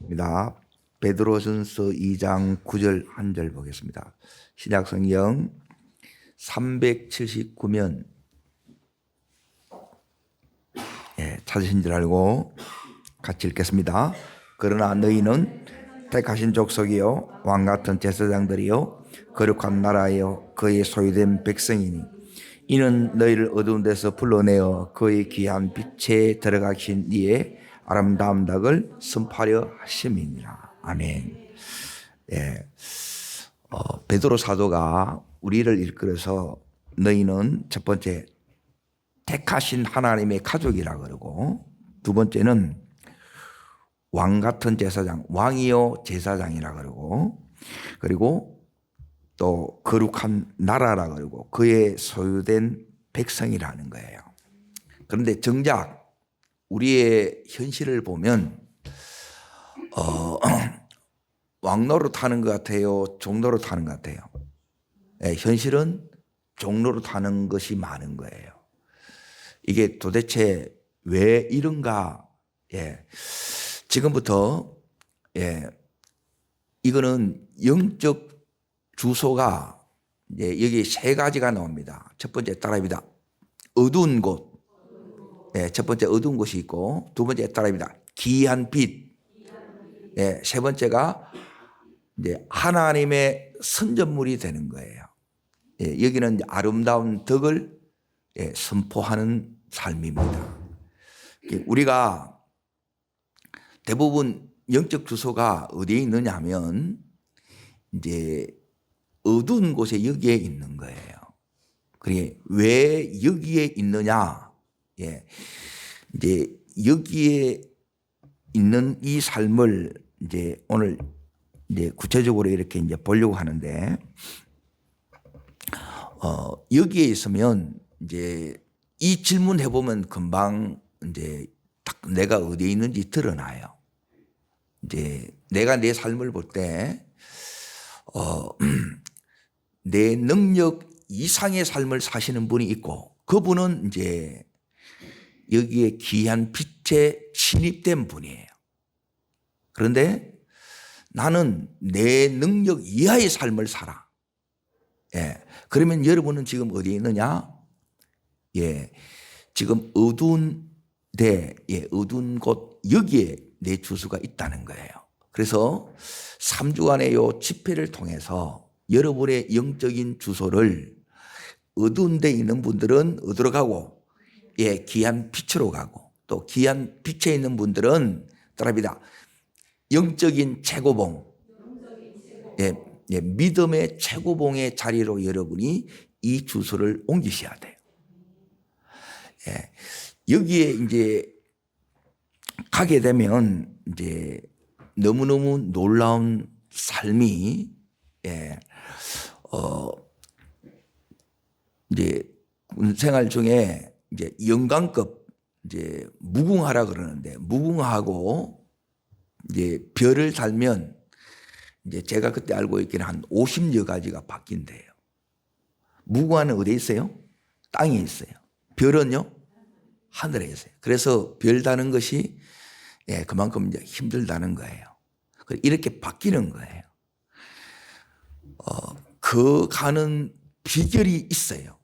입니다. 베드로전서 2장 9절 한 절 보겠습니다. 신약성경 379면 찾으신 줄 알고 같이 읽겠습니다. 그러나 너희는 택하신 족속이요 왕같은 제사장들이요 거룩한 나라요 그의 소유된 백성이니 이는 너희를 어두운 데서 불러내어 그의 귀한 빛에 들어가신 이의 아름다운 덕을 선포하려 하심이니라. 아멘. 베드로 사도가 우리를 이끌어서 너희는 첫 번째 택하신 하나님의 가족이라 그러고, 두 번째는 왕 같은 제사장, 왕이요 제사장이라 그러고, 그리고 또 거룩한 나라라 그러고 그의 소유된 백성이라는 거예요. 그런데 정작 우리의 현실을 보면 왕노릇 하는 것 같아요, 종노릇 하는 것 같아요. 현실은 종노릇 하는 것이 많은 거예요. 이게 도대체 왜 이런가? 지금부터 이거는 영적 주소가 여기 세 가지가 나옵니다. 첫 번째 따라합니다. 어두운 곳. 첫 번째 어두운 곳이 있고, 두 번째 따라합니다. 귀한 빛. 세 번째가 이제 하나님의 선전물이 되는 거예요. 여기는 이제 아름다운 덕을 선포하는 삶입니다. 우리가 대부분 영적 주소가 어디에 있느냐 하면 이제 어두운 곳에 여기에 있는 거예요. 그게 왜 여기에 있느냐? 이제 여기에 있는 이 삶을 이제 오늘 이제 구체적으로 이렇게 이제 보려고 하는데, 여기에 있으면 이제 이 질문 해보면 금방 이제 딱 내가 어디에 있는지 드러나요. 이제 내가 내 삶을 볼 때, 내 능력 이상의 삶을 사시는 분이 있고, 그분은 이제 여기에 귀한 빛에 침입된 분이에요. 그런데 나는 내 능력 이하의 삶을 살아. 그러면 여러분은 지금 어디에 있느냐? 지금 어두운 데, 어두운 곳, 여기에 내 주소가 있다는 거예요. 그래서 3주간의 요 집회를 통해서 여러분의 영적인 주소를 어두운 데 있는 분들은 어디로 가고, 귀한 빛으로 가고, 또 귀한 빛에 있는 분들은 따라합니다. 영적인 최고봉, 믿음의 최고봉의 자리로 여러분이 이 주소를 옮기셔야 돼요. 여기에 이제 가게 되면 이제 너무너무 놀라운 삶이 이제 군 생활 중에 이제 영광급 이제 무궁화라 그러는데, 무궁화하고 이제 별을 달면 이제 제가 그때 알고 있기는 한 50여 가지가 바뀐대요. 무궁화는 어디에 있어요? 땅에 있어요. 별은요? 하늘에 있어요. 그래서 별 다는 것이 그만큼 이제 힘들다는 거예요. 이렇게 바뀌는 거예요. 그 가는 비결이 있어요.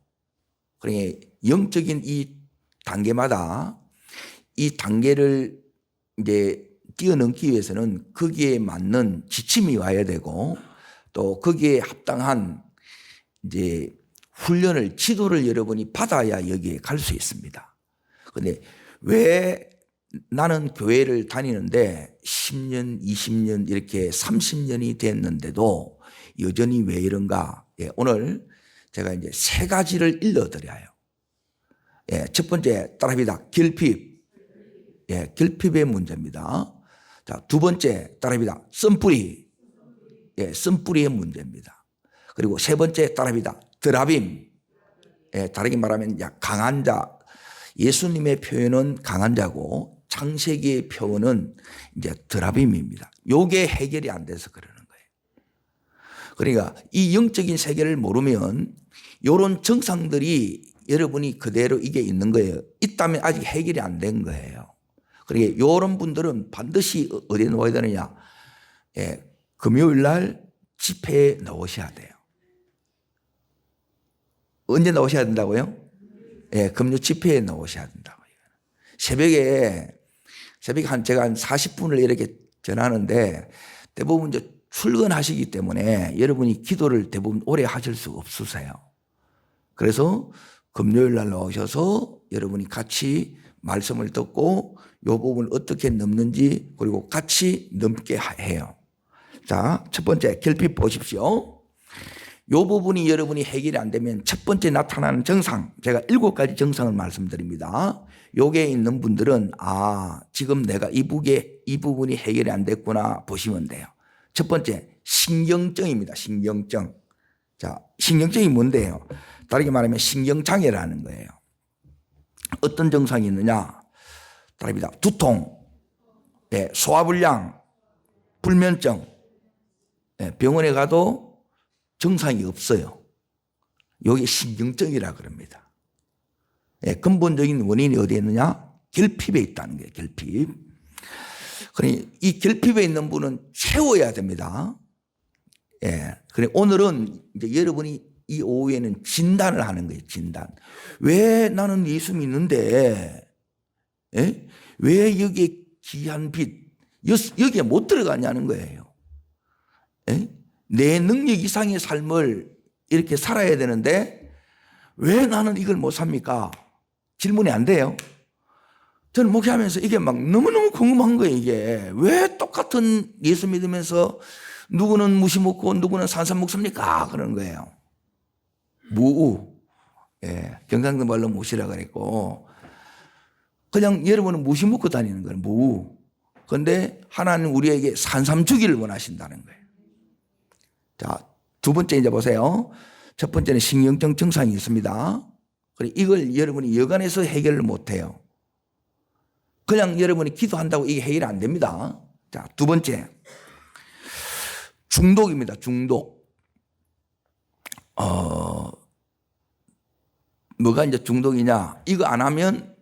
그러니까 영적인 이 단계마다 이 단계를 이제 뛰어넘기 위해서는 거기에 맞는 지침이 와야 되고, 또 거기에 합당한 이제 훈련을, 지도를 여러분이 받아야 여기에 갈 수 있습니다. 그런데 왜 나는 교회를 다니는데 10년, 20년, 이렇게 30년이 됐는데도 여전히 왜 이런가? 오늘 제가 이제 세 가지를 일러드려요. 첫 번째, 따라합니다. 결핍. 결핍의 문제입니다. 자, 두 번째, 따라합니다. 쓴뿌리. 쓴뿌리의 문제입니다. 그리고 세 번째, 따라합니다. 드라빔. 다르게 말하면 강한 자. 예수님의 표현은 강한 자고, 창세기의 표현은 이제 드라빔입니다. 요게 해결이 안 돼서 그러는 거예요. 그러니까 이 영적인 세계를 모르면 요런 정상들이 여러분이 그대로 이게 있는 거예요. 있다면 아직 해결이 안 된 거예요. 그러니까 이런 분들은 반드시 어디에 넣어야 되느냐? 예, 금요일 날 집회에 넣으셔야 돼요. 언제 넣으셔야 된다고요? 예, 금요 집회에 넣으셔야 된다고요. 새벽에 제가 한 40분을 이렇게 전하는데 대부분 이제 출근하시기 때문에 여러분이 기도를 대부분 오래 하실 수 없으세요. 그래서 금요일 날 나오셔서 여러분이 같이 말씀을 듣고 이 부분을 어떻게 넘는지 그리고 같이 넘게 해요. 자, 첫 번째 결핍 보십시오. 이 부분이 여러분이 해결이 안 되면 첫 번째 나타나는 증상, 제가 7가지 증상을 말씀드립니다. 요게 있는 분들은 지금 내가 이 부분이 해결이 안 됐구나 보시면 돼요. 첫 번째 신경증입니다. 신경증. 자, 신경증이 뭔데요? 다르게 말하면 신경장애라는 거예요. 어떤 증상이 있느냐? 다릅니다. 두통, 소화불량, 불면증. 병원에 가도 증상이 없어요. 여기 신경증이라 그럽니다. 근본적인 원인이 어디에 있느냐? 결핍에 있다는 거예요. 결핍. 그러니 이 결핍에 있는 분은 채워야 됩니다. 그래 오늘은 이제 여러분이 이 오후에는 진단을 하는 거예요. 진단. 왜 나는 예수 믿는데, 왜 여기에 귀한 빛 여기에 못 들어가냐는 거예요. 내 능력 이상의 삶을 이렇게 살아야 되는데 왜 나는 이걸 못 삽니까? 질문이 안 돼요. 저는 목회하면서 이게 막 너무너무 궁금한 거예요. 이게 왜 똑같은 예수 믿으면서 누구는 무시 먹고 누구는 산삼 먹습니까? 그러는 거예요. 무우. 경상도 말로 무시라 그랬고 그냥 여러분은 무시 먹고 다니는 거예요. 무우. 그런데 하나님 우리에게 산삼 주기를 원하신다는 거예요. 자, 두 번째 이제 보세요. 첫 번째는 신경증 증상이 있습니다. 그리고 이걸 여러분이 여간해서 해결을 못해요. 그냥 여러분이 기도한다고 이게 해결이 안 됩니다. 자, 두 번째 중독입니다. 중독. 뭐가 이제 중독이냐? 이거 안 하면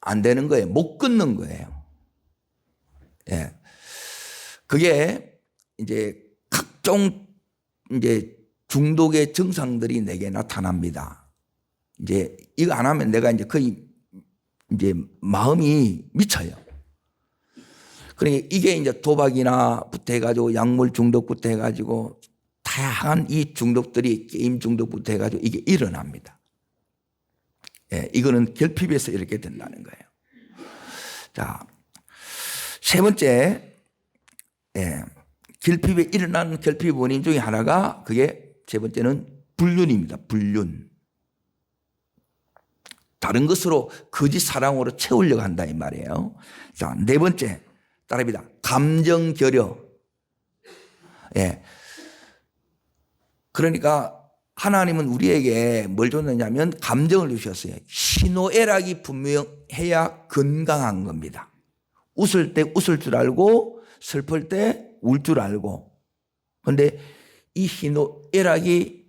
안 되는 거예요. 못 끊는 거예요. 그게 이제 각종 이제 중독의 증상들이 내게 나타납니다. 이제 이거 안 하면 내가 이제 거의 이제 마음이 미쳐요. 그러니까 이게 이제 도박이나부터 해가지고 약물 중독부터 해가지고 다양한 이 중독들이 게임 중독부터 해가지고 이게 일어납니다. 이거는 결핍에서 이렇게 된다는 거예요. 자, 세 번째, 결핍에 일어나는 결핍 원인 중에 하나가 그게 세 번째는 불륜입니다. 불륜. 다른 것으로 거짓 사랑으로 채우려고 한다 이 말이에요. 자, 네 번째 따라합니다. 감정 결여. 그러니까 하나님은 우리에게 뭘 줬느냐면 감정을 주셨어요. 희노애락이 분명해야 건강한 겁니다. 웃을 때 웃을 줄 알고 슬플 때 울 줄 알고. 그런데 이 희노애락이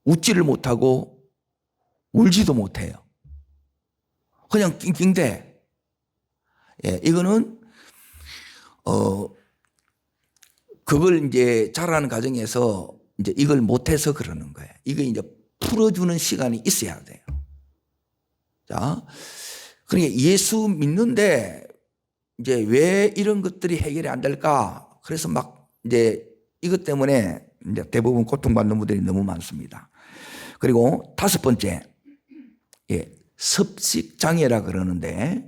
웃지를 못하고 울지도 못해요. 그냥 낑낑대. 이거는 그걸 이제 자라는 과정에서 이제 이걸 못해서 그러는 거예요. 이거 이제 풀어주는 시간이 있어야 돼요. 자, 그러니까 예수 믿는데 이제 왜 이런 것들이 해결이 안 될까? 그래서 막 이제 이것 때문에 이제 대부분 고통받는 분들이 너무 많습니다. 그리고 다섯 번째, 섭식 장애라 그러는데,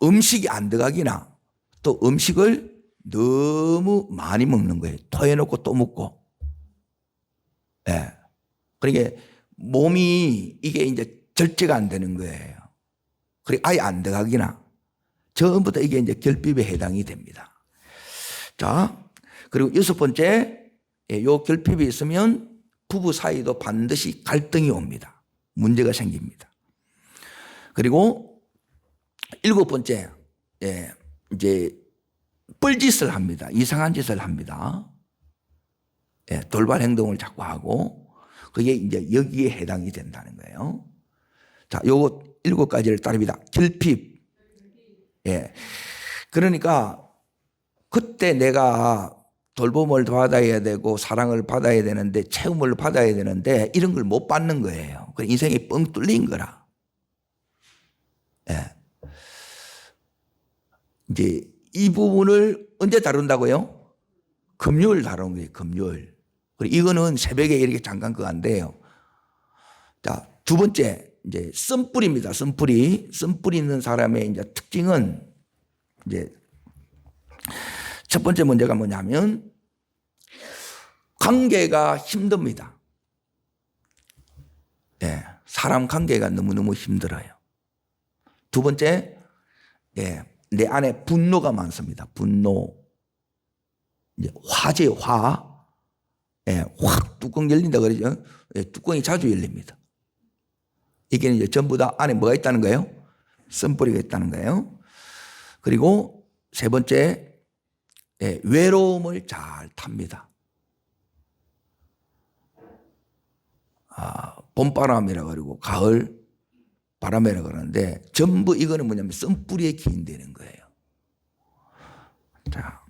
음식이 안 들어가기나 또 음식을 너무 많이 먹는 거예요. 토해놓고 또 먹고. 그러니까 몸이 이게 이제 절제가 안 되는 거예요. 그리고 아예 안 들어가기나. 전부 다 이게 이제 결핍에 해당이 됩니다. 자, 그리고 여섯 번째, 요 결핍이 있으면 부부 사이도 반드시 갈등이 옵니다. 문제가 생깁니다. 그리고 일곱 번째, 이제 뻘짓을 합니다. 이상한 짓을 합니다. 돌발 행동을 자꾸 하고 그게 이제 여기에 해당이 된다는 거예요. 자, 요거 일곱 가지를 따릅니다. 결핍. 예. 그러니까 그때 내가 돌봄을 받아야 되고 사랑을 받아야 되는데 채움을 받아야 되는데 이런 걸 못 받는 거예요. 그래서 인생이 뻥 뚫린 거라. 예. 이제 이 부분을 언제 다룬다고요? 금요일 다루는 거예요. 금요일. 그리고 이거는 새벽에 이렇게 잠깐 그거 안 돼요. 자, 두 번째 이제 쓴뿌리입니다. 쓴뿌리. 쓴뿌리 있는 사람의 이제 특징은 이제 첫 번째 문제가 뭐냐면 관계가 힘듭니다. 예, 사람 관계가 너무너무 힘들어요. 두 번째, 예, 내 안에 분노가 많습니다. 분노. 이제 화재, 화. 예, 확 뚜껑 열린다 그러죠. 예, 뚜껑이 자주 열립니다. 이게 이제 전부 다 안에 뭐가 있다는 거예요? 쓴뿌리가 있다는 거예요. 그리고 세 번째, 예, 외로움을 잘 탑니다. 봄바람이라 그러고 가을 바람이라 그러는데 전부 이거는 뭐냐면 쓴뿌리에 기인되는 거예요. 자,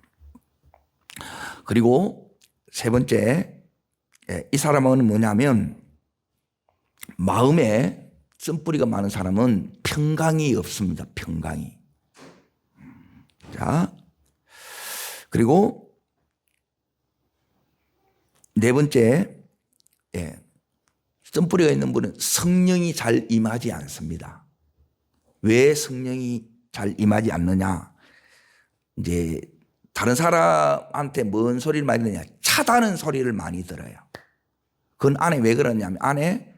그리고 세 번째, 이 사람은 뭐냐면 마음에 쓴뿌리가 많은 사람은 평강이 없습니다. 평강이. 자, 그리고 네 번째, 예, 쓴뿌리가 있는 분은 성령이 잘 임하지 않습니다. 왜 성령이 잘 임하지 않느냐? 이제 다른 사람한테 뭔 소리를 많이 듣느냐? 차다는 소리를 많이 들어요. 그건 안에 왜 그러냐면 안에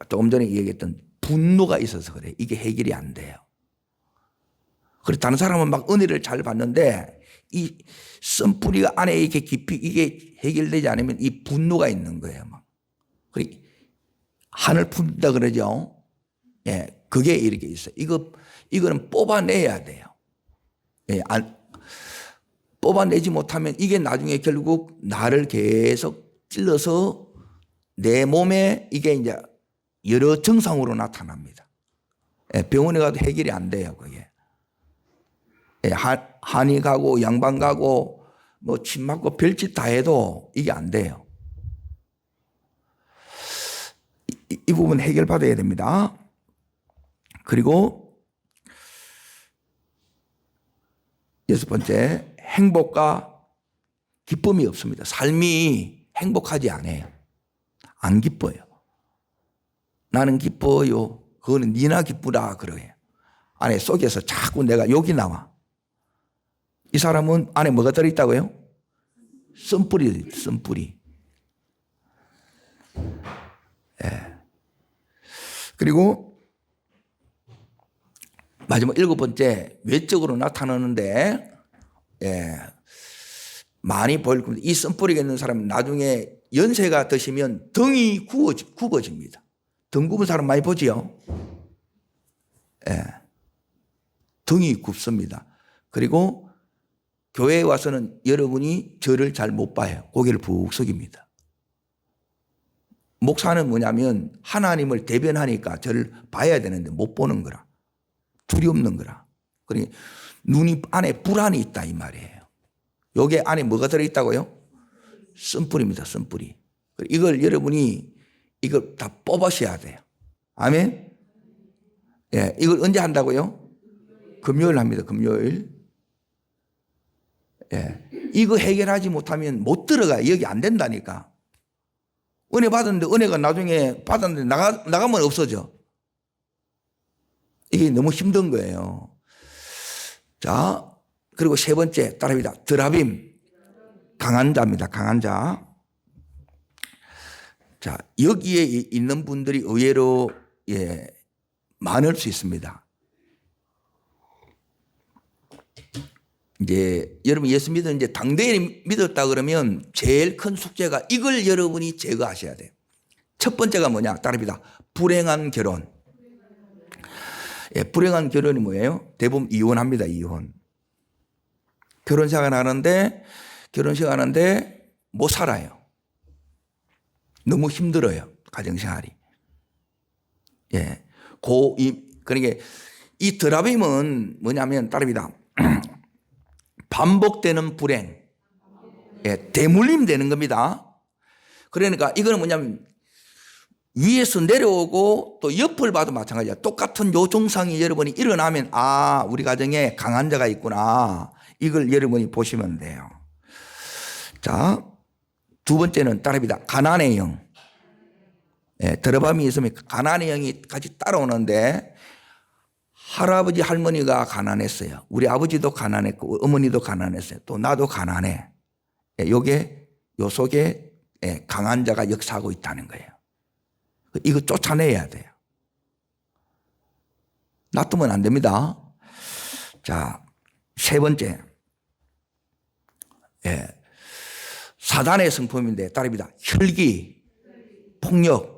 조금 전에 얘기했던 분노가 있어서 그래요. 이게 해결이 안 돼요. 그래서 다른 사람은 막 은혜를 잘 받는데 이 쓴뿌리가 안에 이렇게 깊이 이게 해결되지 않으면 이 분노가 있는 거예요. 막. 그리고 한을 품다 그러죠. 예, 그게 이렇게 있어요. 이거는 뽑아내야 돼요. 예, 뽑아내지 못하면 이게 나중에 결국 나를 계속 찔러서 내 몸에 이게 이제 여러 증상으로 나타납니다. 예, 병원에 가도 해결이 안 돼요, 그게. 예, 한의 가고 양반 가고 뭐 침 맞고 별짓 다 해도 이게 안 돼요. 이 부분 해결받아야 됩니다. 그리고 여섯 번째, 행복과 기쁨이 없습니다. 삶이 행복하지 않아요. 안 기뻐요. 나는 기뻐요. 그거는 니나 기쁘다 그래요. 안에 속에서 자꾸 내가 욕이 나와. 이 사람은 안에 뭐가 들어있다고요? 쓴뿌리, 쓴뿌리. 예. 그리고 마지막 일곱 번째, 외적으로 나타나는데, 예, 많이 보일 겁니다. 이 쓴뿌리가 있는 사람은 나중에 연세가 드시면 등이 굽어집니다. 등 굽은 사람 많이 보지요? 예. 등이 굽습니다. 그리고 교회에 와서는 여러분이 저를 잘 못 봐요. 고개를 푹 숙입니다. 목사는 뭐냐면 하나님을 대변하니까 저를 봐야 되는데 못 보는 거라. 두렵는 거라. 그러니 눈이 안에 불안이 있다 이 말이에요. 여기 안에 뭐가 들어있다고요? 쓴뿌리입니다. 쓴뿌리. 이걸 여러분이 이걸 다 뽑으셔야 돼요. 아멘? 예, 이걸 언제 한다고요? 금요일 합니다. 금요일. 예, 이거 해결하지 못하면 못 들어가요. 여기 안 된다니까. 은혜 받았는데 은혜가 나중에 받았는데 나가면 없어져. 이게 너무 힘든 거예요. 자, 그리고 세 번째 따라합니다. 드라빔. 강한 자입니다. 강한 자. 자, 여기에 있는 분들이 의외로 예, 많을 수 있습니다. 이제 여러분 예수 믿은 이제 당대에 믿었다 그러면 제일 큰 숙제가 이걸 여러분이 제거하셔야 돼요. 첫 번째가 뭐냐? 따라합니다. 불행한 결혼. 예, 불행한 결혼이 뭐예요? 대부분 이혼합니다. 이혼. 결혼생활 하는데 못 살아요. 너무 힘들어요. 가정생활이. 예. 그러니까 이 드라빔은 뭐냐면 따릅니다. 반복되는 불행, 대물림 되는 겁니다. 그러니까 이거는 뭐냐면 위에서 내려오고 또 옆을 봐도 마찬가지야. 똑같은 요 증상이 여러분이 일어나면 우리 가정에 강한 자가 있구나. 이걸 여러분이 보시면 돼요. 자, 두 번째는 따릅니다. 가난의 영. 드라빔이 있으면 가난의 영이 같이 따라오는데 할아버지 할머니가 가난했어요. 우리 아버지도 가난했고 어머니도 가난했어요. 또 나도 가난해. 요게 요 속에 강한 자가 역사하고 있다는 거예요. 이거 쫓아내야 돼요. 놔두면 안 됩니다. 자, 세 번째. 사단의 성품인데 따릅니다. 혈기, 폭력.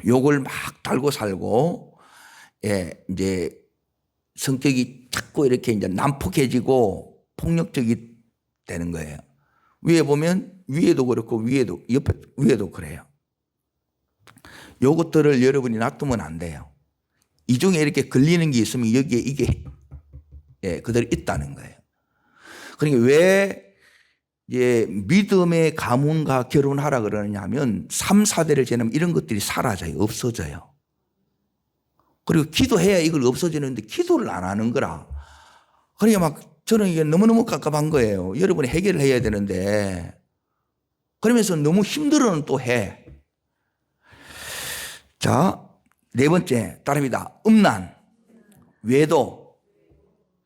욕을 막 달고 살고 이제 성격이 자꾸 이렇게 이제 난폭해지고 폭력적이 되는 거예요. 위에 보면 위에도 그렇고 위에도 그래요. 요것들을 여러분이 놔두면 안 돼요. 이 중에 이렇게 걸리는 게 있으면 여기에 이게 그대로 있다는 거예요. 그러니까 왜 믿음의 가문과 결혼하라 그러느냐 하면 3, 4대를 지나면 이런 것들이 사라져요. 없어져요. 그리고 기도해야 이걸 없어지는데 기도를 안 하는 거라. 그러니까 막 저는 이게 너무너무 깝깝한 거예요. 여러분이 해결을 해야 되는데 그러면서 너무 힘들어는 또 해. 자, 네 번째 따릅니다. 음란, 외도,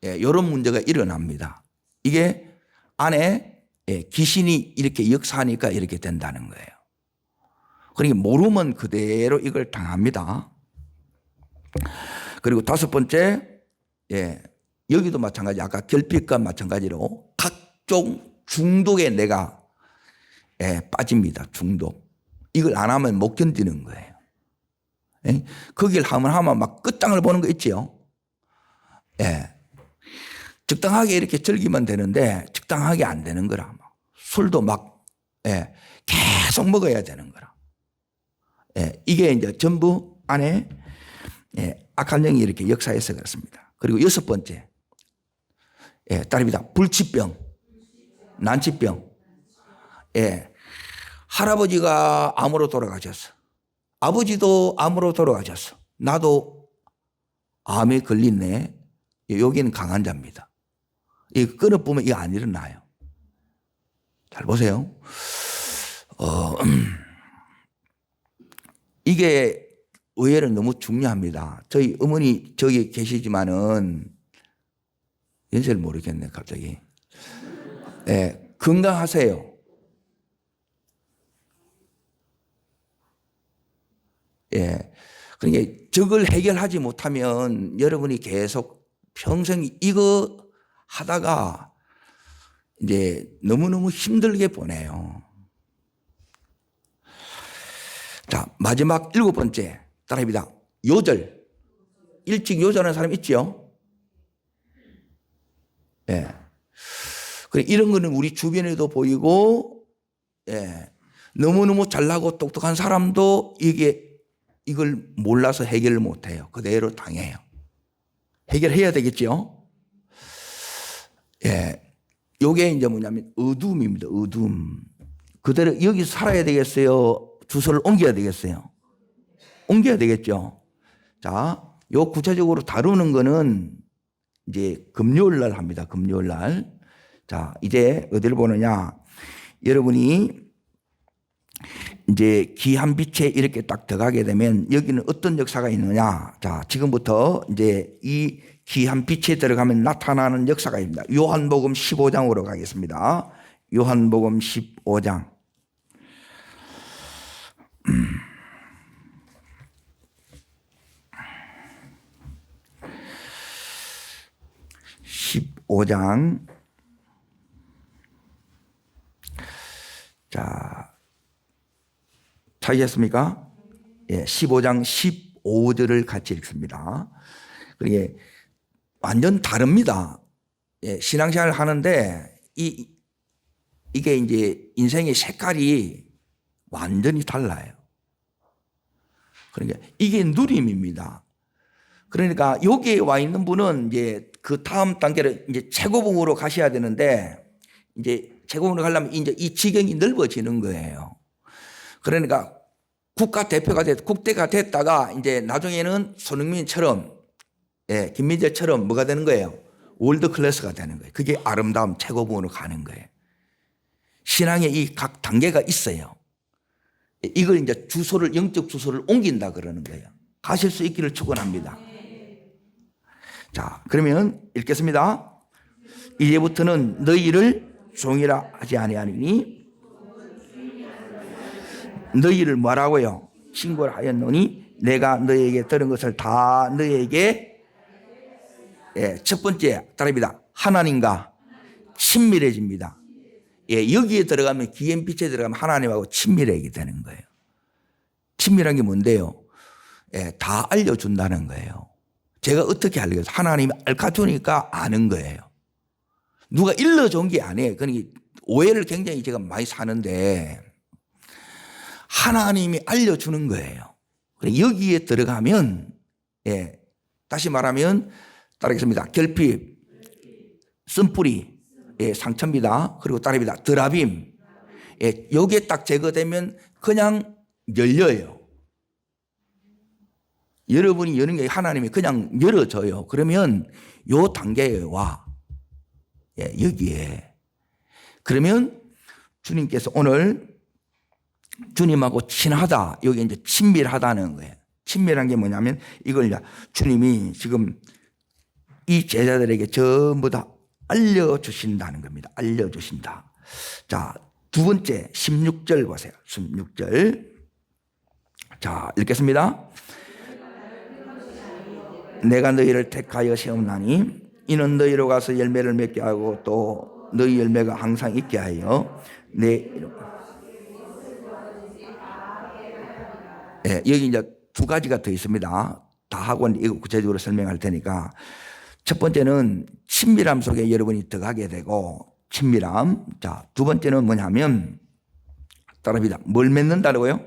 이런 문제가 일어납니다. 이게 안에 귀신이 이렇게 역사하니까 이렇게 된다는 거예요. 그러니까 모르면 그대로 이걸 당합니다. 그리고 다섯 번째, 여기도 마찬가지, 아까 결핍과 마찬가지로 각종 중독에 내가 빠집니다. 중독. 이걸 안 하면 못 견디는 거예요. 거기를 하면 막 끝장을 보는 거 있지요. 적당하게 이렇게 즐기면 되는데 적당하게 안 되는 거라. 술도 막 계속 먹어야 되는 거라. 이게 이제 전부 안에 악한 영이 이렇게 역사해서 그렇습니다. 그리고 여섯 번째, 따릅니다. 불치병, 난치병. 할아버지가 암으로 돌아가셨어. 아버지도 암으로 돌아가셨어. 나도 암에 걸렸네. 여기는 강한 자입니다. 이거 끊어보면 이거 안 일어나요. 잘 보세요. 이게 의외로 너무 중요합니다. 저희 어머니 저기 계시지만은 연세를 모르겠네 갑자기. 건강하세요. 그러니까 저걸 해결하지 못하면 여러분이 계속 평생 이거 하다가 이제 너무너무 힘들게 보내요. 자, 마지막 일곱 번째 따라합니다. 요절. 일찍 요절하는 사람 있죠? 이런 거는 우리 주변에도 보이고, 너무너무 잘나고 똑똑한 사람도 이걸 몰라서 해결을 못해요. 그대로 당해요. 해결해야 되겠죠? 요게 이제 뭐냐면 어둠입니다. 어둠. 그대로 여기서 살아야 되겠어요? 주소를 옮겨야 되겠어요? 옮겨야 되겠죠? 자, 요 구체적으로 다루는 거는 이제 금요일 날 합니다. 금요일 날. 자, 이제 어디를 보느냐? 여러분이 이제 귀한 빛에 이렇게 딱 들어가게 되면 여기는 어떤 역사가 있느냐? 자, 지금부터 이제 이 귀한 빛에 들어가면 나타나는 역사가 있습니다. 요한복음 15장으로 가겠습니다. 요한복음 15장. 15장. 자, 찾으셨습니까? 15장 15절을 같이 읽습니다. 그게 완전 다릅니다. 신앙생활을 하는데 이게 이제 인생의 색깔이 완전히 달라요. 그러니까 이게 누림입니다. 그러니까 여기에 와 있는 분은 이제 그 다음 단계를 이제 최고봉으로 가셔야 되는데, 이제 최고봉으로 가려면 이제 이 지경이 넓어지는 거예요. 그러니까 국가 대표가 국대가 됐다가 이제 나중에는 손흥민처럼, 예, 김민재처럼 뭐가 되는 거예요? 월드 클래스가 되는 거예요. 그게 아름다움 최고봉으로 가는 거예요. 신앙의 이 각 단계가 있어요. 이걸 이제 주소를, 영적 주소를 옮긴다 그러는 거예요. 가실 수 있기를 축원합니다. 자, 그러면 읽겠습니다. 이제부터는 너희를 종이라 하지 아니하니 너희를 뭐라고요? 신고를 하였노니 내가 너희에게 들은 것을 다 너희에게, 예, 첫 번째 따라합니다. 하나님과 친밀해집니다. 예, 여기에 들어가면, 기엔 빛에 들어가면 하나님하고 친밀하게 되는 거예요. 친밀한 게 뭔데요? 예, 다 알려준다는 거예요. 제가 어떻게 알려요? 하나님이 알려주니까 아는 거예요. 누가 일러준 게 아니에요. 그러니까 오해를 굉장히 제가 많이 사는데, 하나님이 알려주는 거예요. 여기에 들어가면, 예, 다시 말하면 따르겠습니다. 결핍, 쓴뿌리, 예, 상처입니다. 그리고 따릅니다. 드라빔. 예, 여기에 딱 제거되면 그냥 열려요. 여러분이 여는 게 하나님이 그냥 열어줘요. 그러면 요 단계에 와. 예, 여기에. 그러면 주님께서 오늘 주님하고 친하다. 여기 이제 친밀하다는 거예요. 친밀한 게 뭐냐면 이걸 주님이 지금 이 제자들에게 전부 다 알려주신다는 겁니다. 알려주신다. 자, 두 번째 16절 보세요. 16절. 자, 읽겠습니다. 내가 너희를 택하여 세웠나니 이는 너희로 가서 열매를 맺게 하고 또 너희 열매가 항상 있게 하여 내 이름. 예, 여기 이제 두 가지가 더 있습니다. 다 하고 이거 구체적으로 설명할 테니까. 첫 번째는 친밀함 속에 여러분이 들어가게 되고, 친밀함. 자, 두 번째는 뭐냐면 따라합니다. 뭘 맺는다고요?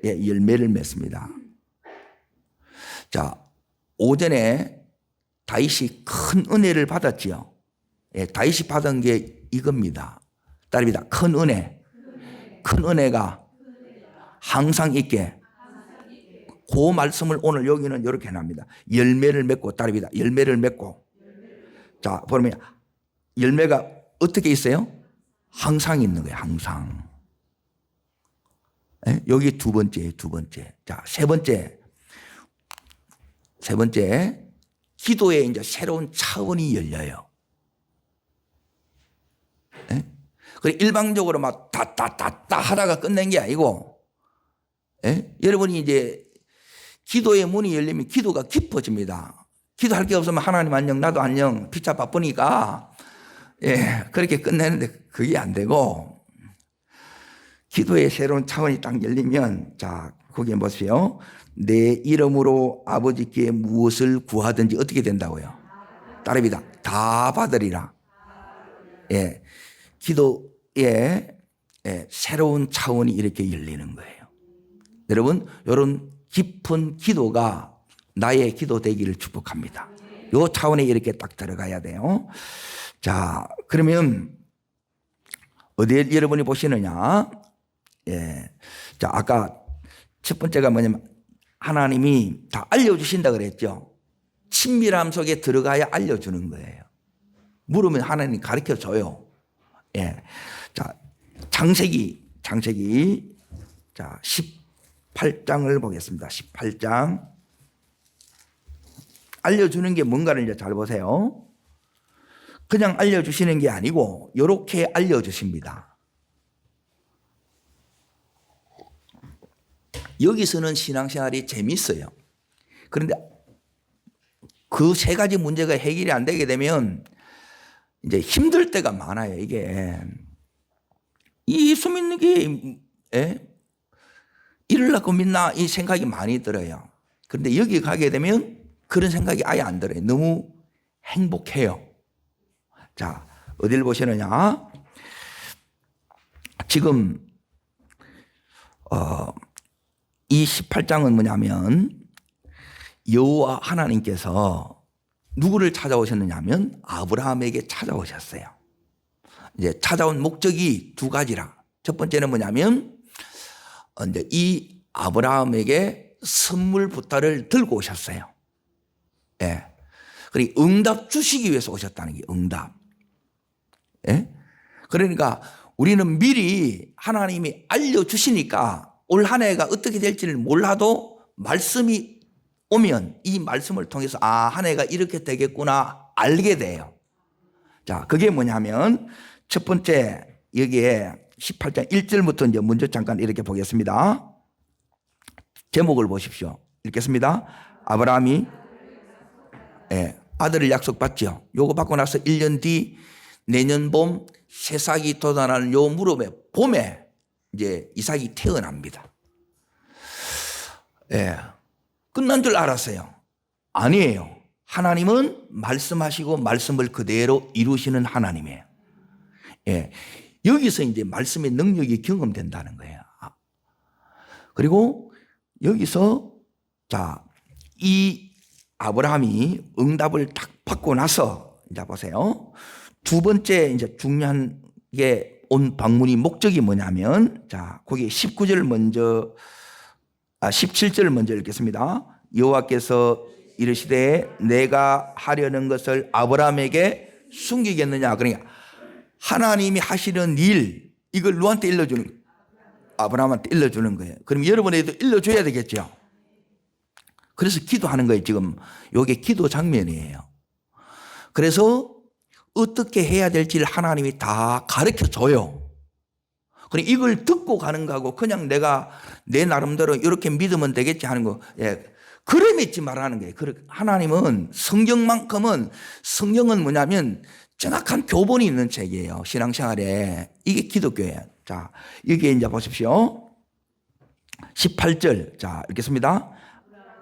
예, 열매를 맺습니다. 자, 오전에 다윗이 큰 은혜를 받았지요. 예, 다윗이 받은 게 이겁니다. 따라합니다. 큰 은혜. 큰 은혜가 항상 있게. 그 말씀을 오늘 여기는 이렇게 납니다. 열매를 맺고, 따릅니다. 열매를 맺고. 자, 보면 열매가 어떻게 있어요? 항상 있는 거예요. 항상. 예? 여기 두 번째. 자, 세 번째. 기도에 이제 새로운 차원이 열려요. 예? 그래, 일방적으로 막 따따따따 하다가 끝낸 게 아니고, 예? 여러분이 이제 기도의 문이 열리면 기도가 깊어집니다. 기도할 게 없으면 하나님 안녕, 나도 안녕, 피차 바쁘니까, 예, 그렇게 끝내는데 그게 안 되고, 기도의 새로운 차원이 딱 열리면, 자, 거기에 보세요. 내 이름으로 아버지께 무엇을 구하든지 어떻게 된다고요? 따릅니다. 다 받으리라. 예, 기도의, 예, 새로운 차원이 이렇게 열리는 거예요. 여러분, 이런 깊은 기도가 나의 기도 되기를 축복합니다. 이 차원에 이렇게 딱 들어가야 돼요. 자, 그러면 어디에 여러분이 보시느냐? 예, 자, 아까 첫 번째가 뭐냐면 하나님이 다 알려주신다 그랬죠. 친밀함 속에 들어가야 알려주는 거예요. 물으면 하나님이 가르쳐 줘요. 예, 자, 창세기 자 18장을 보겠습니다. 18장. 알려주는 게 뭔가를 이제 잘 보세요. 그냥 알려주시는 게 아니고 이렇게 알려주십니다. 여기서는 신앙생활이 재밌어요. 그런데 그 세 가지 문제가 해결이 안 되게 되면 이제 힘들 때가 많아요. 이게 예수 믿는 게, 예? 이럴라고 믿나 이 생각이 많이 들어요. 그런데 여기 가게 되면 그런 생각이 아예 안 들어요. 너무 행복해요. 자, 어디를 보시느냐? 지금 이 18장은 뭐냐면 여호와 하나님께서 누구를 찾아오셨느냐 하면 아브라함에게 찾아오셨어요. 이제 찾아온 목적이 두 가지라. 첫 번째는 뭐냐면 이제 이 아브라함에게 선물 부탁을 들고 오셨어요. 예. 그리고 응답 주시기 위해서 오셨다는 게 응답. 예? 그러니까 우리는 미리 하나님이 알려주시니까 올 한 해가 어떻게 될지를 몰라도 말씀이 오면 이 말씀을 통해서 한 해가 이렇게 되겠구나 알게 돼요. 자, 그게 뭐냐면 첫 번째 여기에 18장 1절부터 이제 먼저 잠깐 이렇게 보겠습니다. 제목을 보십시오. 읽겠습니다. 아브라함이 아들을 약속받죠. 요거 받고 나서 1년 뒤 내년 봄 새싹이 돋아나는 요 무렵에 봄에 이제 이삭이 태어납니다. 끝난 줄 알았어요. 아니에요. 하나님은 말씀하시고 말씀을 그대로 이루시는 하나님이에요. 여기서 이제 말씀의 능력이 경험된다는 거예요. 그리고 여기서 이 아브라함이 응답을 딱 받고 나서 이제 보세요. 두 번째 이제 중요한 게 온 방문이 목적이 뭐냐면 거기 19절 먼저 17절 먼저 읽겠습니다. 여호와께서 이르시되 내가 하려는 것을 아브라함에게 숨기겠느냐. 그러니까 하나님이 하시는 일 이걸 누구한테 일러주는 거예요? 아브라함한테 일러주는 거예요. 그럼 여러분에도 일러줘야 되겠죠. 그래서 기도하는 거예요. 지금 이게 기도 장면이에요. 그래서 어떻게 해야 될지를 하나님이 다 가르쳐 줘요. 그럼 이걸 듣고 가는 거하고 그냥 내가 내 나름대로 이렇게 믿으면 되겠지 하는 거, 그래 믿지 말라는 거예요. 하나님은 성경은 뭐냐면 정확한 교본이 있는 책이에요. 신앙생활에. 이게 기독교예요. 자, 여기에 이제 보십시오. 18절. 자, 읽겠습니다.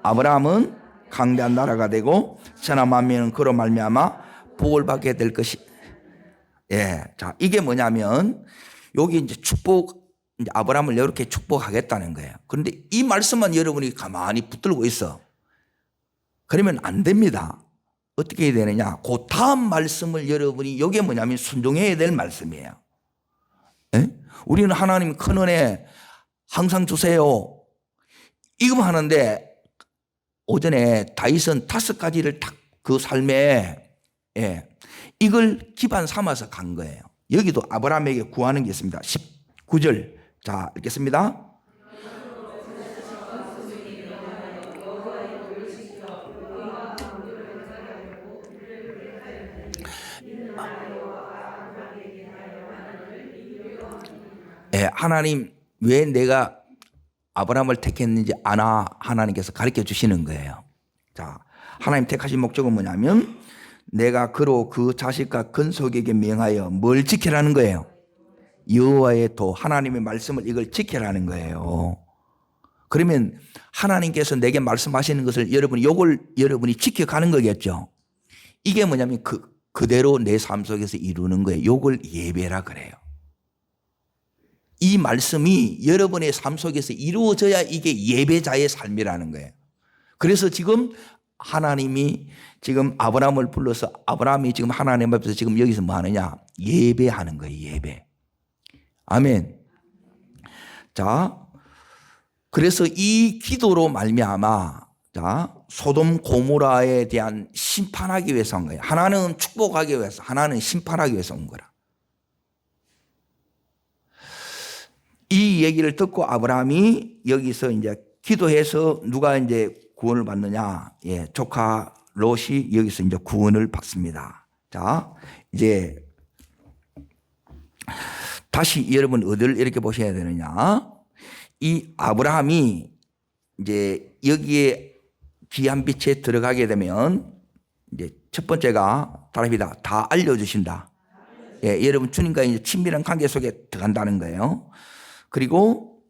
아브라함은 강대한 나라가 되고 천하 만민은 그로 말미암아 복을 받게 될 것이. 자, 이게 뭐냐면 여기 이제 축복, 이제 아브라함을 이렇게 축복하겠다는 거예요. 그런데 이 말씀만 여러분이 가만히 붙들고 있어. 그러면 안 됩니다. 어떻게 해야 되느냐? 그 다음 말씀을 여러분이 이게 뭐냐면 순종해야 될 말씀이에요. 우리는 하나님 큰 은혜 항상 주세요. 이거만 하는데 오전에 다윗은 5가지를 딱 그 삶에 이걸 기반 삼아서 간 거예요. 여기도 아브라함에게 구하는 게 있습니다. 19절. 자, 읽겠습니다. 하나님 왜 내가 아브라함을 택했는지 하나님께서 가르쳐 주시는 거예요. 자, 하나님 택하신 목적은 뭐냐면 내가 그로 그 자식과 건속에게 명하여 뭘 지키라는 거예요. 여호와의 도, 하나님의 말씀을 이걸 지키라는 거예요. 그러면 하나님께서 내게 말씀하시는 것을 여러분이 지켜가는 거겠죠. 이게 뭐냐면 그대로 내 삶 속에서 이루는 거예요. 요걸 예배라 그래요. 이 말씀이 여러분의 삶 속에서 이루어져야 이게 예배자의 삶이라는 거예요. 그래서 지금 하나님이 지금 아브라함을 불러서 아브라함이 지금 하나님 앞에서 지금 여기서 뭐 하느냐? 예배하는 거예요. 예배. 아멘. 자, 그래서 이 기도로 말미암아 소돔 고모라에 대한 심판하기 위해서 온 거예요. 하나는 축복하기 위해서, 하나는 심판하기 위해서 온 거라. 이 얘기를 듣고 아브라함이 여기서 이제 기도해서 누가 이제 구원을 받느냐? 조카 롯이 여기서 이제 구원을 받습니다. 자, 이제 다시 여러분 어디를 이렇게 보셔야 되느냐? 이 아브라함이 이제 여기에 귀한 빛에 들어가게 되면 이제 첫 번째가 다릅니다. 다 알려주신다. 여러분 주님과 이제 친밀한 관계 속에 들어간다는 거예요. 그리고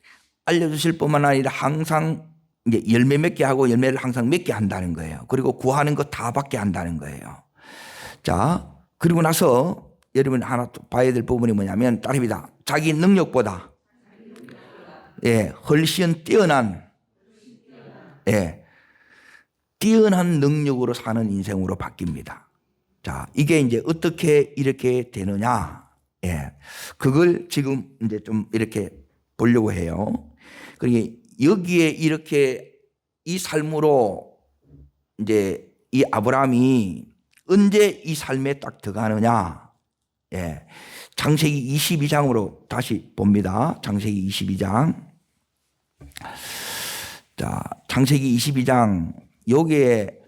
알려주실 뿐만 아니라 항상 이제 열매 맺게 하고 열매를 항상 맺게 한다는 거예요. 그리고 구하는 거 다 받게 한다는 거예요. 자, 그리고 나서 여러분 하나 또 봐야 될 부분이 뭐냐면 따릅니다. 자기 능력보다 훨씬 뛰어난 예, 뛰어난 능력으로 사는 인생으로 바뀝니다. 자, 이게 이제 어떻게 이렇게 되느냐? 예, 그걸 지금 이제 좀 이렇게 보려고 해요. 그러니까 여기에 이렇게 이 삶으로 이제 이 아브라함이 언제 이 삶에 딱 들어가느냐? 예, 창세기 22장으로 다시 봅니다. 창세기 22장. 자, 창세기 22장 여기에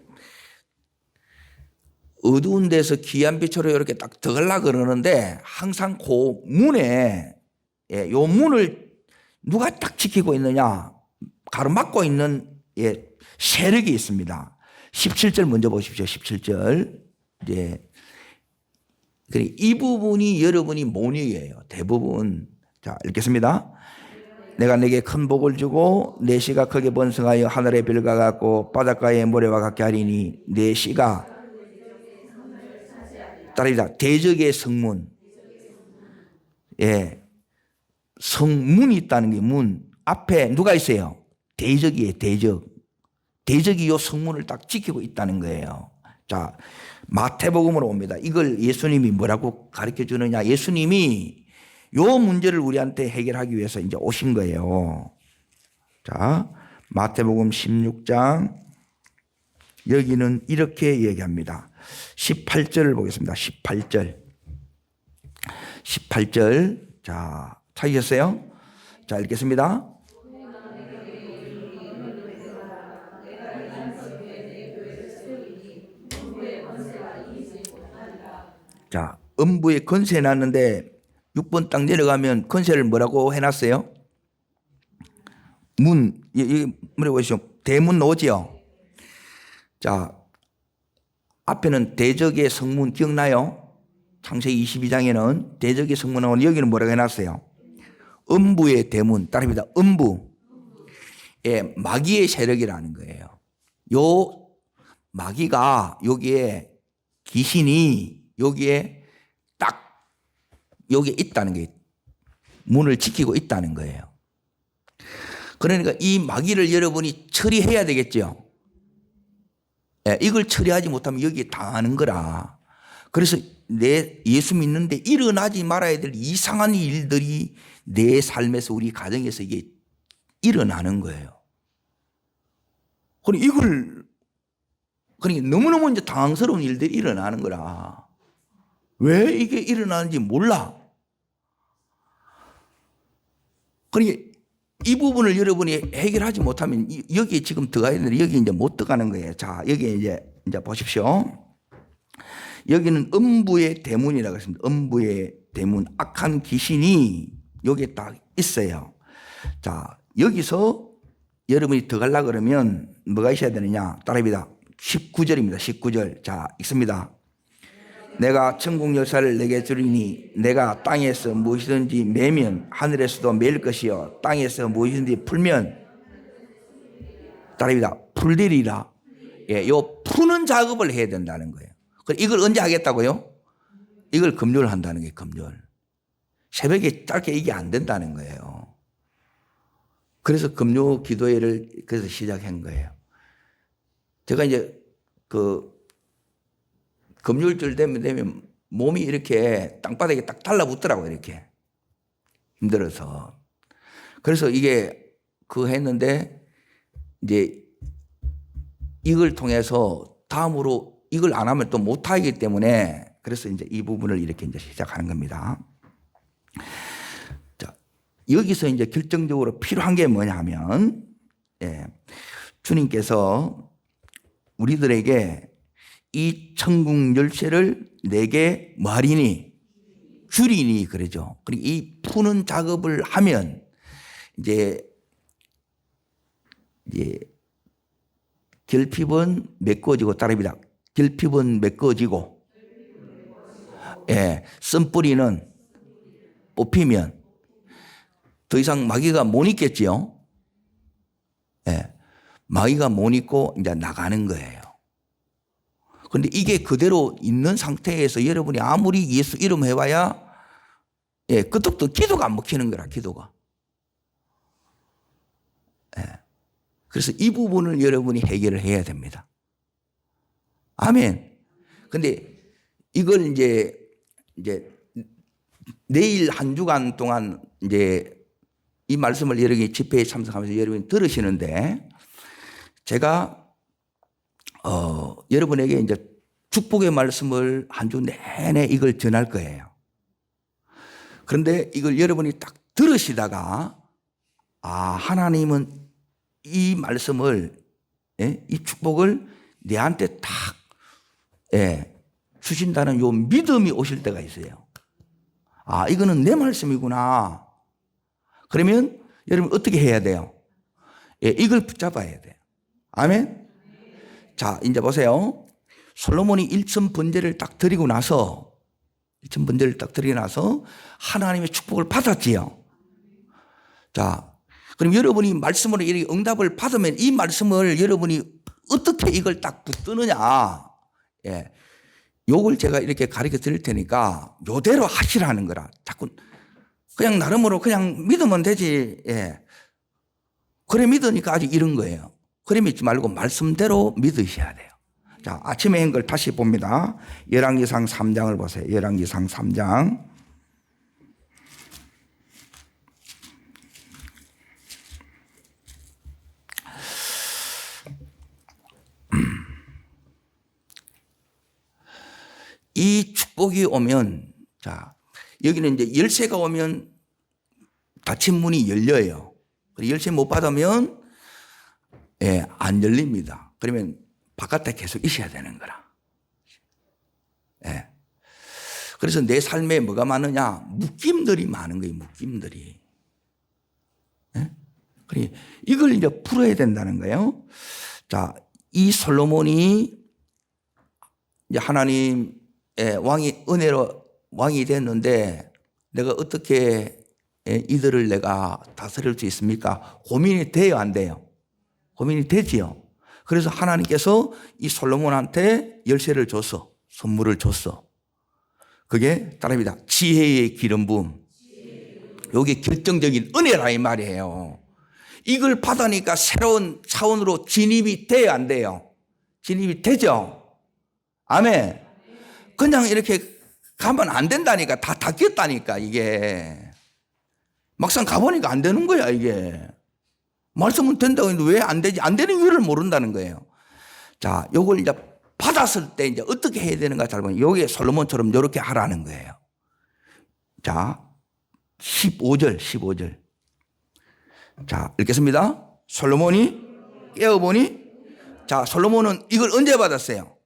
어두운 데서 귀한 빛으로 이렇게 딱 들어가려고 그러는데 항상 그 문에, 예, 요 문을 누가 딱 지키고 있느냐? 가로막고 있는, 예, 세력이 있습니다. 17절 먼저 보십시오. 17절. 예. 이 부분이 여러분이 모닝이에요. 대부분. 자, 읽겠습니다. 내가 내게 큰 복을 주고 내 씨가 크게 번성하여 하늘의 별과 같고 바닷가의 모래와 같게 하리니 내 씨가 따르다 대적의 성문. 예. 성문이 있다는 게 문. 앞에 누가 있어요? 대적이에요. 대적. 대적이 요 성문을 딱 지키고 있다는 거예요. 자, 마태복음으로 옵니다. 이걸 예수님이 뭐라고 가르쳐 주느냐? 예수님이 요 문제를 우리한테 해결하기 위해서 이제 오신 거예요. 자, 마태복음 16장. 여기는 이렇게 얘기합니다. 18절을 보겠습니다. 18절. 18절. 자, 찾으셨어요? 자, 읽겠습니다. 자, 음부에 건세 놨는데 6번 딱 내려가면 건세를 뭐라고 해놨어요? 문, 여기 물어보시죠. 대문 오지요. 자, 앞에는 대적의 성문 기억나요? 창세기 22장에는 대적의 성문 나오는 여기는 뭐라고 해놨어요? 음부의 대문. 따릅니다. 음부. 예, 마귀의 세력이라는 거예요. 요 마귀가 여기에 귀신이 여기에 딱 여기에 있다는 게 문을 지키고 있다는 거예요. 그러니까 이 마귀를 여러분이 처리해야 되겠죠. 예, 이걸 처리하지 못하면 여기에 당하는 거라. 그래서 내 예수 믿는데 일어나지 말아야 될 이상한 일들이 내 삶에서 우리 가정에서 이게 일어나는 거예요. 그러니까 너무너무 이제 당황스러운 일들이 일어나는 거라. 왜 이게 일어나는지 몰라. 그러니까 이 부분을 여러분이 해결하지 못하면 여기 지금 들어가야 되는데 여기 이제 못 들어가는 거예요. 자, 여기 이제 보십시오. 여기는 음부의 대문이라고 했습니다. 음부의 대문. 악한 귀신이 여기에 딱 있어요. 자, 여기서 여러분이 들어가려고 그러면 뭐가 있어야 되느냐? 따라합니다. 19절입니다. 19절. 자, 읽습니다. 내가 천국 열쇠를 내게 주리니 내가 땅에서 무엇이든지 매면 하늘에서도 매일 것이요 땅에서 무엇이든지 풀면 따라합니다. 풀리리라. 예, 요 푸는 작업을 해야 된다는 거예요. 이걸 언제 하겠다고요? 이걸 금요일 한다는 게 금요일. 새벽에 짧게 이게 안 된다는 거예요. 그래서 금요 기도회를 그래서 시작한 거예요. 제가 이제 금요일줄 되면 몸이 이렇게 땅바닥에 딱 달라붙더라고요. 이렇게 힘들어서. 그래서 이게 했는데 이제 이걸 통해서 다음으로 이걸 안 하면 또 못하기 때문에 그래서 이제 이 부분을 이렇게 이제 시작하는 겁니다. 자, 여기서 이제 결정적으로 필요한 게 뭐냐 하면, 예, 주님께서 우리들에게 이 천국 열쇠를 내게 뭐하리니? 주리니, 그러죠. 그리고 이 푸는 작업을 하면 이제 결핍은 메꿔지고 따릅니다. 결핍은 메꿔지고, 예, 쓴뿌리는 뽑히면 더 이상 마귀가 못 있겠지요. 예, 마귀가 못 있고 이제 나가는 거예요. 그런데 이게 그대로 있는 상태에서 여러분이 아무리 예수 이름 해봐야, 예, 그것도 기도가 안 먹히는 거라, 기도가. 예. 그래서 이 부분을 여러분이 해결을 해야 됩니다. 아멘. 근데 이걸 이제 내일 한 주간 동안 이제 이 말씀을 여러분이 집회에 참석하면서 여러분이 들으시는데 제가 여러분에게 이제 축복의 말씀을 한 주 내내 이걸 전할 거예요. 그런데 이걸 여러분이 딱 들으시다가 하나님은 이 말씀을 이 축복을 내한테 딱 주신다는 요 믿음이 오실 때가 있어요. 이거는 내 말씀이구나. 그러면 여러분 어떻게 해야 돼요? 이걸 붙잡아야 돼요. 아멘. 자, 이제 보세요. 솔로몬이 일천 번제를 딱 드리고 나서 하나님의 축복을 받았지요. 자, 그럼 여러분이 말씀으로 이렇게 응답을 받으면 이 말씀을 여러분이 어떻게 이걸 딱 붙드느냐. 요걸 제가 이렇게 가르쳐 드릴 테니까 요대로 하시라는 거라. 자꾸 그냥 나름으로 그냥 믿으면 되지. 그래 믿으니까 아직 이런 거예요. 그래 믿지 말고 말씀대로 믿으셔야 돼요. 자, 아침에 한 걸 다시 봅니다. 열왕기상 3장을 보세요. 열왕기상 3장. 이 축복이 오면, 자, 여기는 이제 열쇠가 오면 닫힌 문이 열려요. 열쇠 못 받으면 안 열립니다. 그러면 바깥에 계속 있어야 되는 거라. 그래서 내 삶에 뭐가 많으냐? 묶임들이 많은 거예요. 묶임들이. 이걸 이제 풀어야 된다는 거예요. 자, 이 솔로몬이 이제 하나님의 은혜로 왕이 됐는데 내가 어떻게 이들을 내가 다스릴 수 있습니까? 고민이 돼요, 안 돼요? 고민이 되지요. 그래서 하나님께서 이 솔로몬한테 열쇠를 줬어. 선물을 줬어. 그게 따라합니다. 지혜의 기름 부음. 이게 결정적인 은혜라 이 말이에요. 이걸 받으니까 새로운 차원으로 진입이 돼요, 안 돼요? 진입이 되죠? 아멘. 그냥 이렇게 가면 안 된다니까. 다 닫혔다니까, 이게. 막상 가보니까 안 되는 거야, 이게. 말씀은 된다고 했는데 왜 안 되지? 안 되는 이유를 모른다는 거예요. 자, 요걸 이제 받았을 때 이제 어떻게 해야 되는가 잘 보면 요게 솔로몬처럼 요렇게 하라는 거예요. 자, 15절. 자, 읽겠습니다. 솔로몬이 깨어보니, 자, 솔로몬은 이걸 언제 받았어요?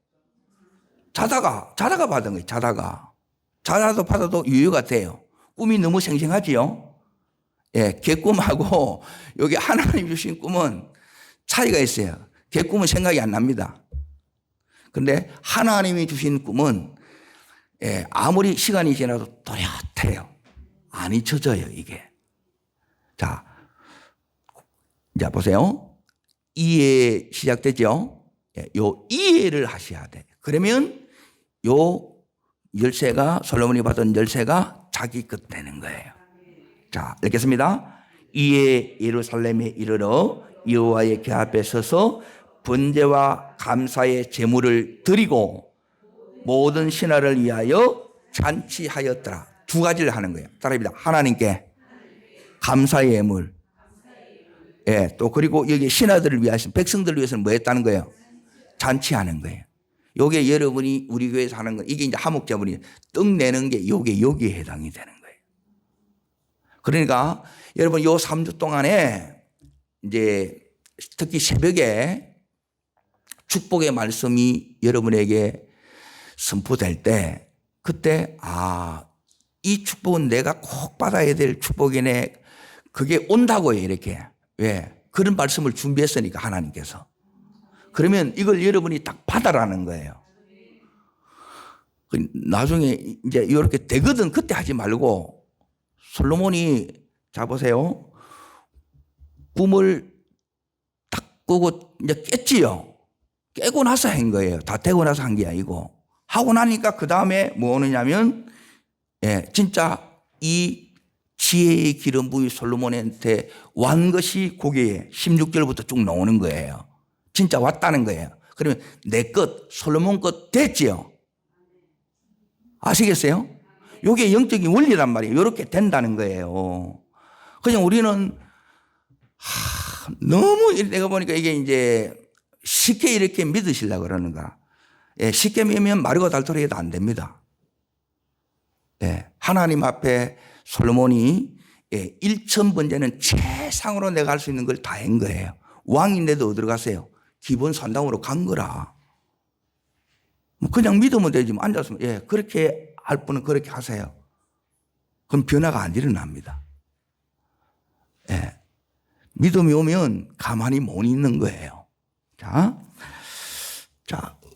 자다가 받은 거예요. 자다도 받아도 유효가 돼요. 꿈이 너무 생생하지요? 개꿈하고 여기 하나님 주신 꿈은 차이가 있어요. 개꿈은 생각이 안 납니다. 그런데 하나님이 주신 꿈은 아무리 시간이 지나도 또렷해요. 안 잊혀져요, 이게. 자, 이제 보세요. 이해 시작되죠? 요 이해를 하셔야 돼. 그러면 요 열쇠가, 솔로몬이 받은 열쇠가 자기 것 되는 거예요. 자, 읽겠습니다. 이에 예루살렘에 이르러 여호와의 궤 앞에 서서 번제와 감사의 제물을 드리고 모든 신하를 위하여 잔치하였더라. 두 가지를 하는 거예요. 따라합니다. 하나님께 감사의 예물. 또 그리고 여기 신하들을 위해서, 백성들을 위해서는 뭐 했다는 거예요? 잔치하는 거예요. 요게 여러분이 우리 교회에서 하는 거, 이게 이제 하목제물이 떡 내는 게 요게 여기에 해당이 되는 거예요. 그러니까 여러분 요 3주 동안에 이제 특히 새벽에 축복의 말씀이 여러분에게 선포될 때 그때 이 축복은 내가 꼭 받아야 될 축복이네. 그게 온다고요, 이렇게. 왜? 그런 말씀을 준비했으니까 하나님께서. 그러면 이걸 여러분이 딱 받아라는 거예요. 나중에 이제 이렇게 되거든. 그때 하지 말고 솔로몬이, 자 보세요. 꿈을 딱 꾸고 이제 깼지요. 깨고 나서 한 거예요. 다 되고 나서 한 게 아니고. 하고 나니까 그 다음에 뭐 오느냐면, 진짜 이 지혜의 기름 부이 솔로몬한테 완 것이 고개에 16절부터 쭉 나오는 거예요. 진짜 왔다는 거예요. 그러면 내 것, 솔로몬 것 됐지요? 아시겠어요? 이게 영적인 원리란 말이에요. 이렇게 된다는 거예요. 그냥 우리는 너무 내가 보니까 이게 이제 쉽게 이렇게 믿으시려고 그러는가. 예, 쉽게 믿으면 마르고 닳도록 해도 안 됩니다. 예, 하나님 앞에 솔로몬이 1,000번째는 최상으로 내가 할 수 있는 걸 다 한 거예요. 왕인데도 어디로 갔어요? 기본 산당으로 간 거라. 그냥 믿으면 되지. 앉았으면, 예, 그렇게 할 분은 그렇게 하세요. 그럼 변화가 안 일어납니다. 예. 믿음이 오면 가만히 못 있는 거예요. 자,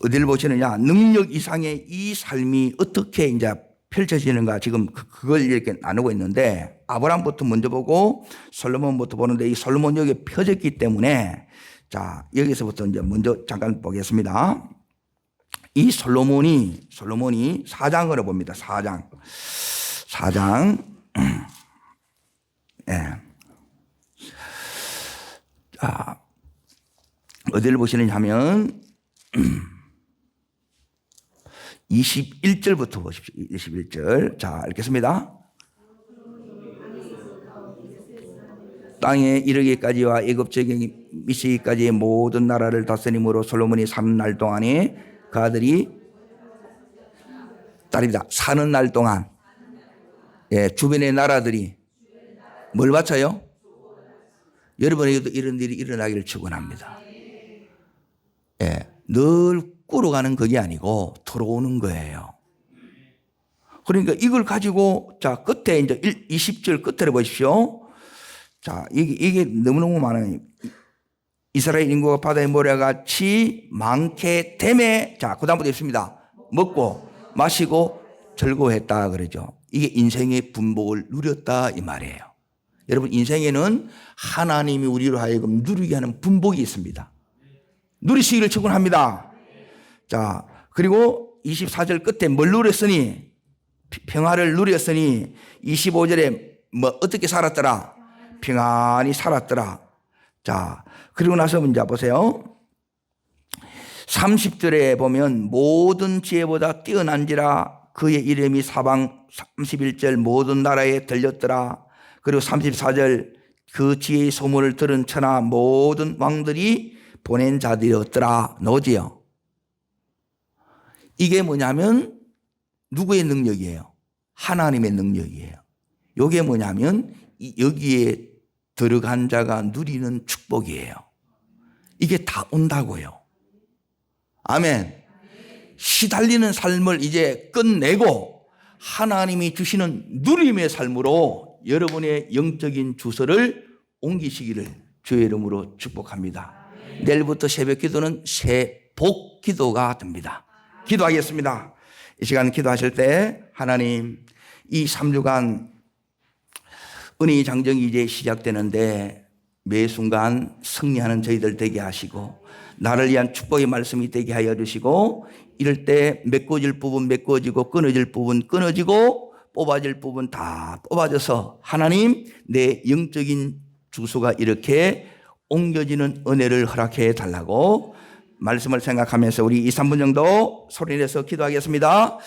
어디를 보시느냐. 능력 이상의 이 삶이 어떻게 이제 펼쳐지는가. 지금 그걸 이렇게 나누고 있는데, 아브라함부터 먼저 보고 솔로몬부터 보는데, 이 솔로몬 여기에 펴졌기 때문에, 자, 여기서부터 이제 먼저 잠깐 보겠습니다. 이 솔로몬이 4장으로 봅니다. 4장. 예. 자, 어디를 보시느냐 하면 21절부터 보십시오. 21절. 자, 읽겠습니다. 땅에 이르기까지와 애굽적인 미시기까지의 모든 나라를 다스림으로 솔로몬이 사는 날 동안에 그 아들이 딸입니다. 사는 날 동안, 예, 주변의 나라들이 뭘 바쳐요? 여러분에게도 이런 일이 일어나기를 축원합니다. 예, 늘 꾸러가는 그게 아니고 들어오는 거예요. 그러니까 이걸 가지고, 자, 끝에 이제 20절 끝에 보십시오. 자, 이게 너무너무 많아요. 이스라엘 인구가 바다의 모래같이 많게 되매, 자, 그 다음부터 있습니다. 먹고 마시고 즐거워했다 그러죠. 이게 인생의 분복을 누렸다 이 말이에요. 여러분, 인생에는 하나님이 우리로 하여금 누리게 하는 분복이 있습니다. 누리시기를 축원합니다. 자, 그리고 24절 끝에 뭘 누렸으니, 평화를 누렸으니 25절에 뭐 어떻게 살았더라? 평안히 살았더라. 자, 그리고 나서 이제 보세요. 30절에 보면 모든 지혜보다 뛰어난지라 그의 이름이 사방 31절 모든 나라에 들렸더라. 그리고 34절 그 지혜의 소문을 들은 천하 모든 왕들이 보낸 자들이었더라. 노지요. 이게 뭐냐면 누구의 능력이에요? 하나님의 능력이에요. 이게 뭐냐면 여기에 들어간 자가 누리는 축복이에요. 이게 다 온다고요. 아멘. 시달리는 삶을 이제 끝내고 하나님이 주시는 누림의 삶으로 여러분의 영적인 주소를 옮기시기를 주의 이름으로 축복합니다. 내일부터 새벽 기도는 새복 기도가 됩니다. 기도하겠습니다. 이 시간 기도하실 때 하나님, 이 3주간 은혜의 장정이 이제 시작되는데 매 순간 승리하는 저희들 되게 하시고 나를 위한 축복의 말씀이 되게 하여 주시고, 이럴 때 메꿔질 부분 메꿔지고 끊어질 부분 끊어지고 뽑아질 부분 다 뽑아져서 하나님, 내 영적인 주소가 이렇게 옮겨지는 은혜를 허락해 달라고 말씀을 생각하면서 우리 2, 3분 정도 소리내서 기도하겠습니다.